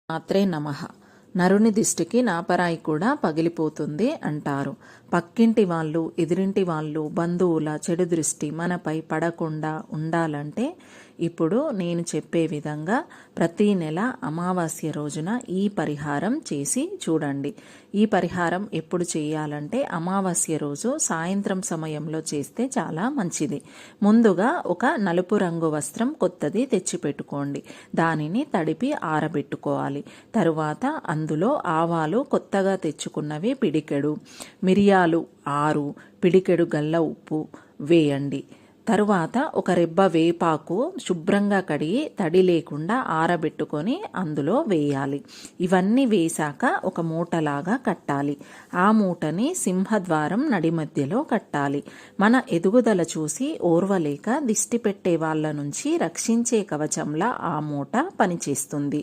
మాత్రే నమః. నరుని దిష్టికి నాపరాయి కూడా పగిలిపోతుంది అంటారు. పక్కింటి వాళ్ళు, ఎదురింటి వాళ్ళు, బంధువుల చెడు దృష్టి మనపై పడకుండా ఉండాలంటే ఇప్పుడు నేను చెప్పే విధంగా ప్రతీ నెల అమావాస్య రోజున ఈ పరిహారం చేసి చూడండి. ఈ పరిహారం ఎప్పుడు చేయాలంటే అమావాస్య రోజు సాయంత్రం సమయంలో చేస్తే చాలా మంచిది. ముందుగా ఒక నలుపు రంగు వస్త్రం కొత్తది తెచ్చిపెట్టుకోండి. దానిని తడిపి ఆరబెట్టుకోవాలి. తరువాత అందులో ఆవాలు కొత్తగా తెచ్చుకున్నవి పిడికెడు, మిరియాలు 6, పిడికెడు గల్ల ఉప్పు వేయండి. తరువాత ఒక రెబ్బ వేపాకు శుభ్రంగా కడిగి తడి లేకుండా ఆరబెట్టుకొని అందులో వేయాలి. ఇవన్నీ వేశాక ఒక మూటలాగా కట్టాలి. ఆ మూటని సింహద్వారం నడి మధ్యలో కట్టాలి. మన ఎదుగుదల చూసి ఓర్వలేక దిష్టి పెట్టే వాళ్ళ నుంచి రక్షించే కవచంలా ఆ మూట పనిచేస్తుంది.